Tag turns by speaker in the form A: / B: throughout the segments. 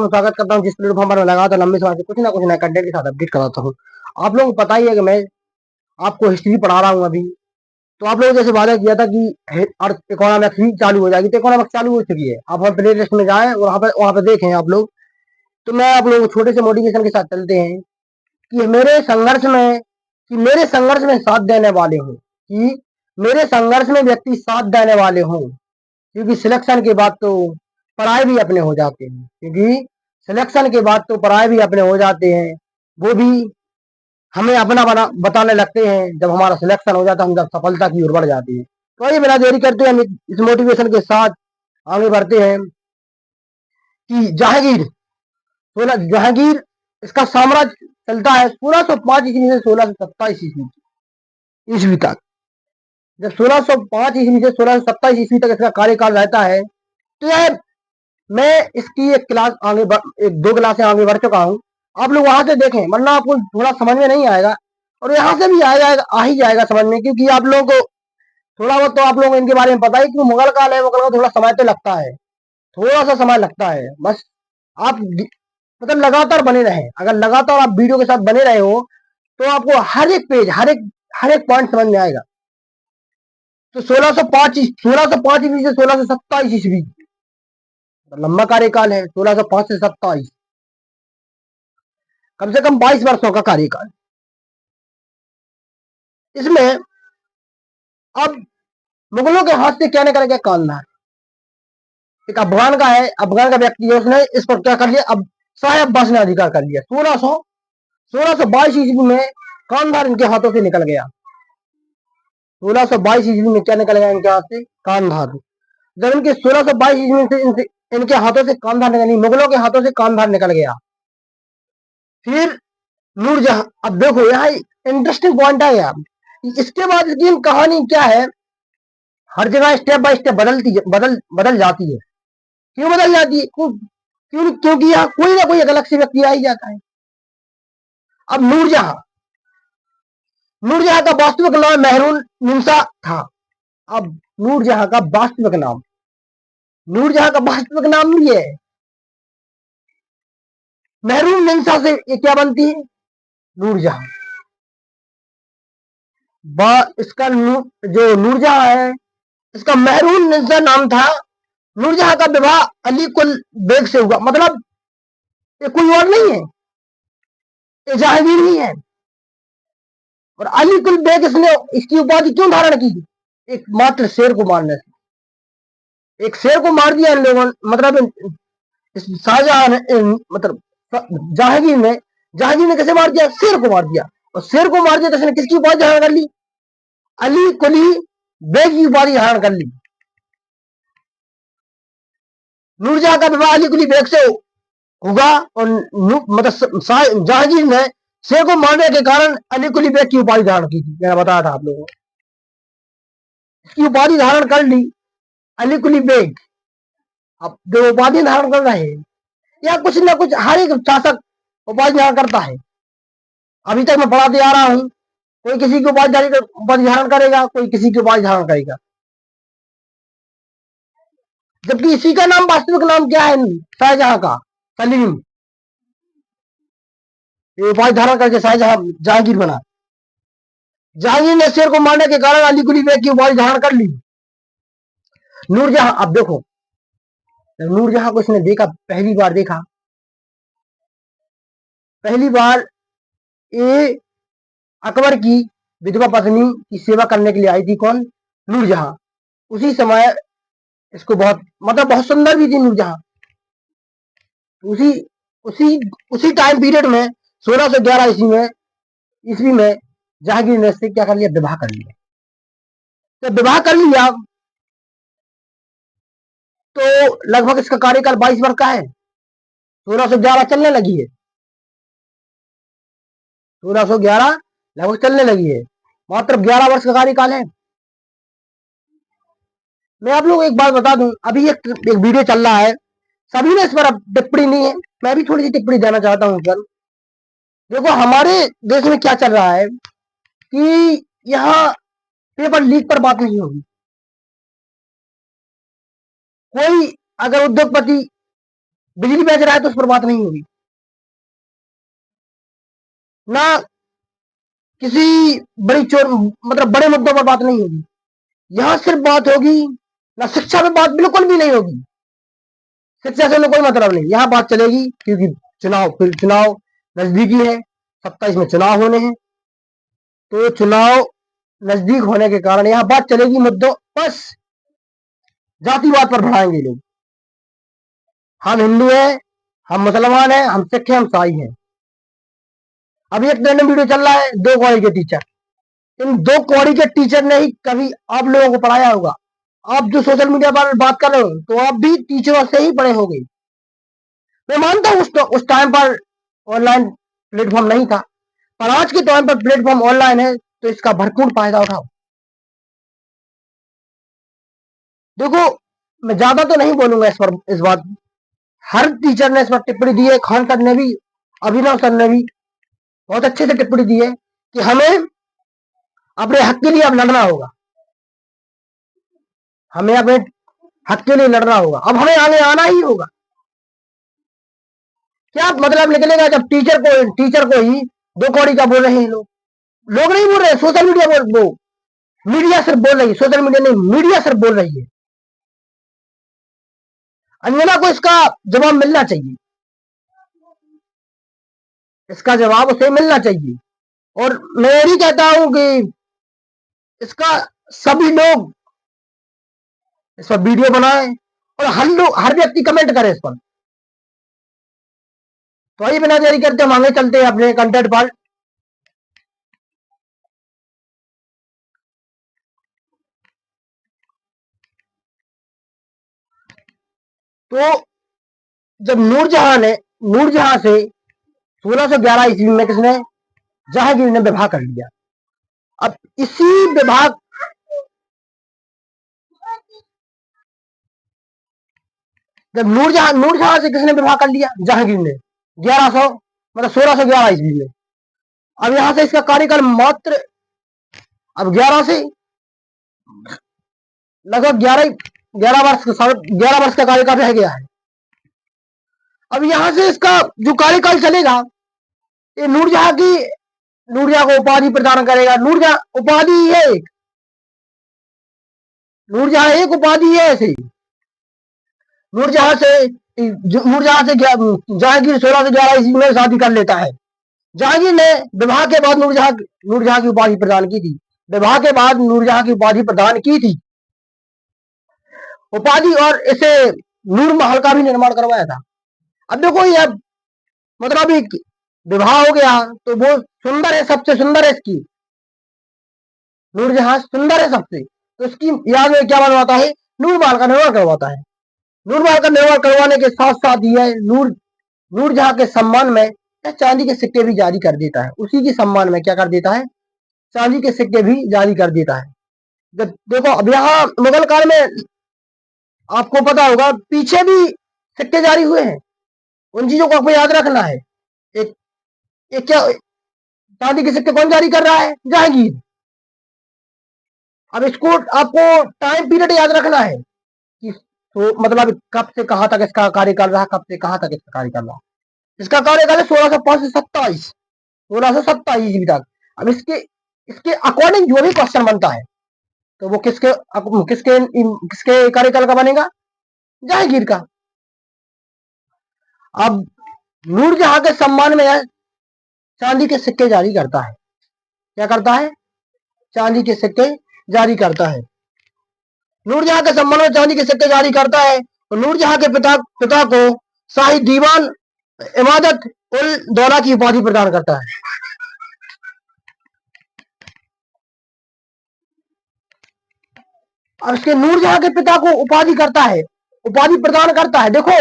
A: स्वागत करता हूँ जिस प्लेटफॉर्म पर मैं लगा था लंबे समय से कुछ ना कुछ नया कंटेंट के साथ अपडेट कराता हूँ। आप लोगों को पता ही है कि मैं आपको हिस्ट्री पढ़ा रहा हूँ अभी। तो आप लोगों जैसे वादा किया था कि अर्थ इकोनॉमिक्स भी चालू हो जाएगी, तो इकोनॉमिक्स चालू हो चुकी है। आप हमारे प्ले लिस्ट में जाए और वहाँ पे देखें आप लोग। तो मैं आप लोगों को छोटे से मोटिवेशन के साथ चलते हैं कि मेरे संघर्ष में साथ देने वाले हों, कि मेरे संघर्ष में व्यक्ति साथ देने वाले हों। क्योंकि सिलेक्शन के बाद तो पराए भी अपने हो जाते हैं, क्योंकि सिलेक्शन के बाद तो पराए भी अपने हो जाते हैं। वो भी हमें अपना बना बताने लगते हैं जब हमारा सिलेक्शन हो जाता है, हम जब सफलता की ओर बढ़ जाते हैं। तो आइए बिना देरी करते हैं हम इस मोटिवेशन के साथ आगे बढ़ते हैं कि जहांगीर इसका साम्राज्य चलता है 1605 ईस्वी से 1627 ईस्वी तक। जब 1605 ईस्वी से 1627 ईस्वी तक इसका कार्यकाल रहता है, तो यह मैं इसकी एक दो क्लासें आगे बढ़ चुका हूँ। आप लोग वहां से देखें, वरना आपको थोड़ा समझ में नहीं आएगा, और यहाँ से भी आ ही जाएगा समझ में, क्योंकि आप लोगों को थोड़ा बहुत तो आप लोगों को इनके बारे में पता है कि मुगल काल है। मुगल का थोड़ा समय तो लगता है, थोड़ा सा समय लगता है। बस आप मतलब लगातार बने रहे। अगर लगातार आप वीडियो के साथ बने रहे हो तो आपको हर एक पेज हर एक पॉइंट समझ में आएगा। तो 1605 ईस्वी से 1627 ईस्वी लंबा कार्यकाल है। 1605 से 27, कम से कम 22 वर्षों का कार्यकाल। इसमें अब मुगलों के हाथ से क्या निकल गया, कांधार। एक अफगान का है, अफगान का व्यक्ति है, उसने इस पर क्या कर लिया, अब शाह अब्बास ने अधिकार कर लिया। 1622 ईस्वी में कांधार इनके हाथों से निकल गया। 1622 ईस्वी में क्या निकल गया इनके हाथ से, कांधार। जब इनके 1622 ईस्वी से इनके हाथों से कांधार निकल, मुगलों के हाथों से कांधार निकल गया। फिर नूरजहां, अब देखो यहाँ इंटरेस्टिंग पॉइंट है यार। इसके बाद इसकी कहानी क्या है, हर जगह स्टेप बाय स्टेप बदल जाती है। क्यों बदल जाती है, क्योंकि यहाँ कोई ना कोई एक अलग से व्यक्ति आ ही जाता है। अब नूरजहां का वास्तविक नाम मेहरून निंसा था। अब नूरजहां का वास्तविक नाम भी है मेहरून निंसा से। ये क्या बनती है, नूरजहां। इसका जो नूरजहां है, इसका मेहरून निंसा नाम था। नूरजहां का विवाह अली कुल बेग से हुआ। मतलब ये कोई और नहीं है, ये जहांगीर ही है। और अली कुल बेग इसने इसकी उपाधि क्यों धारण की, एक मात्र शेर को मारने से। एक शेर को मार दिया इन लोगों ने, मतलब शाहजहां ने, मतलब जहांगीर ने कैसे मार दिया, शेर को मार दिया। और शेर को मार दिया तो इसने किसकी उपाधि धारण कर ली, अली कुली बेग की उपाधि धारण कर ली। नूरजहां का विवाह अली कुली बेग से होगा, और मतलब जहांगीर ने शेर को मारने के कारण अली कुली बेग की उपाधि धारण की थी। मैंने बताया था आप लोगों को, इसकी उपाधि धारण कर ली अली कुली बेग। अब जो उपाधि धारण कर रहे हैं, या कुछ ना कुछ हर एक शासक उपाधि धारण करता है। अभी तक मैं पढ़ाते आ रहा हूं, कोई किसी की उपाधि धारण करेगा, कोई किसी की उपाधि धारण करेगा। जबकि इसी का नाम, वास्तविक नाम क्या है शाहजहां का, सलीम। ये उपाधि धारण करके जहांगीर बना। जहांगीर ने शेर को मारने के कारण अली कुली बेग की उपाधि धारण कर ली। नूरजहां, अब देखो, नूरजहां को इसने देखा, पहली बार ये अकबर की विधवा पत्नी की सेवा करने के लिए आई थी। कौन, नूरजहां। उसी समय इसको बहुत सुंदर भी थी नूरजहां। उसी उसी उसी टाइम पीरियड में 1611 ईस्वी में जहांगीर ने इससे क्या कर लिया, विवाह कर लिया। जब विवाह कर लिया तो लगभग इसका कार्यकाल 22 वर्ष का है। 1611 चलने लगी है, 1611 लगभग चलने लगी है। मात्र 11 वर्ष का कार्यकाल है। मैं आप लोग एक बात बता दूं, अभी एक वीडियो चल रहा है, सभी ने इस पर अब टिप्पणी नहीं है, मैं भी थोड़ी सी टिप्पणी देना चाहता हूं सर। देखो हमारे देश में क्या चल रहा है कि यहाँ पेपर लीक पर बात नहीं होगी। कोई अगर उद्योगपति बिजली बेच रहा है तो उस पर बात नहीं होगी, ना किसी बड़ी चोर मतलब बड़े मुद्दों पर बात नहीं होगी। यहां सिर्फ बात होगी, ना शिक्षा पे बात बिल्कुल भी नहीं होगी, शिक्षा से कोई मतलब नहीं, यहां बात चलेगी क्योंकि फिर चुनाव नजदीकी है, 27 में चुनाव होने हैं, तो चुनाव नजदीक होने के कारण यहां बात चलेगी मुद्दों, बस जातिवाद पर बढ़ाएंगे लोग। हम हिंदू हैं, हम मुसलमान हैं, हम सिख हैं, हम ईसाई हैं। अभी एक रैंडम वीडियो चल रहा है, दो कौड़ी के टीचर, इन दो कौड़ी के टीचर ने ही कभी आप लोगों को पढ़ाया होगा। आप जो सोशल मीडिया पर बात कर रहे हो तो आप भी टीचरों से ही पढ़े होंगे। मैं मानता हूं उस टाइम पर ऑनलाइन प्लेटफॉर्म नहीं था, पर आज के टाइम पर प्लेटफॉर्म ऑनलाइन है, तो इसका भरपूर फायदा उठाओ। देखो, मैं ज्यादा तो नहीं बोलूंगा इस बात, हर टीचर ने इस पर टिप्पणी दी है, खान सर ने भी, अभिनव सर ने भी बहुत अच्छे से टिप्पणी दी है कि हमें अपने हक के लिए अब लड़ना होगा, हमें अपने हक के लिए लड़ना होगा, अब हमें आगे आना ही होगा। क्या मतलब निकलेगा जब टीचर को ही दो कौड़ी का बोल रहे हैं लोग, लोग नहीं बोल रहे, सोशल मीडिया बोल वो मीडिया सिर्फ बोल रही है, सोशल मीडिया नहीं, मीडिया सिर्फ बोल रही है। अंजना को इसका जवाब मिलना चाहिए, इसका जवाब उसे मिलना चाहिए। और मैं यही कहता हूं कि इसका सभी लोग इस पर वीडियो बनाए और हर व्यक्ति कमेंट करे इस पर। तो आइए बिना देरी करते हम आगे चलते हैं अपने कंटेंट पर। तो जब नूरजहां से 1611 ईस्वी में किसने, जहांगीर ने विवाह कर लिया। अब इसी विभाग जब नूरजहां से किसने विवाह कर लिया, जहांगीर ने 1100 मतलब 1611 ईस्वी में। अब यहां से इसका कार्यकाल मात्र अब 11 से लगभग 11 वर्ष का कार्यकाल रह गया है। अब यहां से इसका जो कार्यकाल चलेगा, ये नूरजहां को उपाधि प्रदान करेगा। नूरजहां उपाधि है एक, नूरजहां एक उपाधि है ऐसे। नूरजहां से जहांगीर 1611 ईस्वी में शादी कर लेता है। जहांगीर ने विवाह के बाद नूरजहां की उपाधि प्रदान की थी, विवाह के बाद नूरजहां की उपाधि प्रदान की थी उपाधि, और इसे नूर महल का भी निर्माण करवाया था। अब देखो ये मतलब एक विवाह हो गया तो वो सुंदर है, सबसे सुंदर है इसकी, नूरजहां सुंदर है सबसे, तो इसकी याद में क्या बनवाता है, नूर महल का निर्माण करवाता है। नूर महल का निर्माण करवाने के साथ साथ ये नूरजहां के सम्मान में चांदी के सिक्के भी जारी कर देता है, उसी के सम्मान में क्या कर देता है, चांदी के सिक्के भी जारी कर देता है। जब देखो अब यहाँ मुगल काल में आपको पता होगा पीछे भी सिक्के जारी हुए हैं, उन चीजों को आपको याद रखना है। एक, एक क्या चांदी के सिक्के कौन जारी कर रहा है, जहांगीर। अब इसको आपको टाइम पीरियड याद रखना है कि तो मतलब कब से कहां तक इसका कार्यकाल रहा, कब से कहां तक इसका कार्यकाल रहा। इसका कार्यकाल है 1605 से 27, 1627 ईस्वी तक। अब इसके इसके अकॉर्डिंग जो भी क्वेश्चन बनता है तो वो किसके किसके किसके कार्यकाल का बनेगा, जहांगीर का। अब नूरजहां के सम्मान में यह चांदी के सिक्के जारी करता है, क्या करता है, चांदी के सिक्के जारी करता है। नूरजहां के सम्मान में चांदी के सिक्के जारी करता है, और नूरजहां के पिता को शाही दीवान इमादत उल दौला की उपाधि प्रदान करता है। और उसके नूरजहां के पिता को उपाधि करता है, उपाधि प्रदान करता है। देखो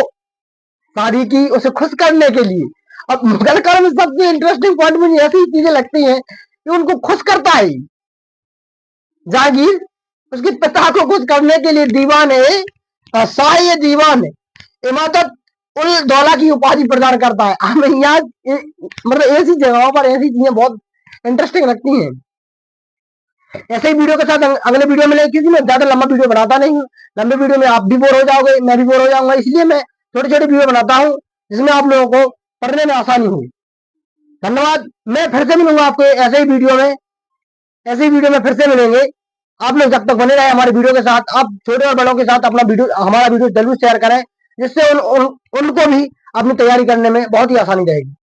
A: शादी की उसे खुश करने के लिए। अब मुगल काल में सबसे इंटरेस्टिंग पॉइंट मुझे ऐसी चीजें लगती हैं कि उनको खुश करता है जहांगीर, उसके पिता को खुश करने के लिए दीवान है, शाही दीवान इमादत उल दौला की उपाधि प्रदान करता है। हमें यहाँ मतलब ऐसी जगहों पर ऐसी चीजें बहुत इंटरेस्टिंग लगती हैं। ऐसे ही वीडियो के साथ अगले वीडियो में, क्योंकि मैं ज्यादा लंबा वीडियो बनाता नहीं हूँ, लंबे वीडियो में आप भी बोर हो जाओगे, मैं भी बोर हो जाऊंगा, इसलिए मैं छोटी छोटी वीडियो बनाता हूँ जिसमें आप लोगों को पढ़ने में आसानी हो। धन्यवाद। मैं फिर से मिलूंगा आपको ऐसे ही वीडियो में, ऐसे ही वीडियो में फिर से मिलेंगे। आप लोग जब तक बने रहे हमारे वीडियो के साथ, आप छोटे और बड़ों के साथ अपना वीडियो, हमारा वीडियो जरूर शेयर करें, जिससे उनको भी अपनी तैयारी करने में बहुत ही आसानी रहेगी।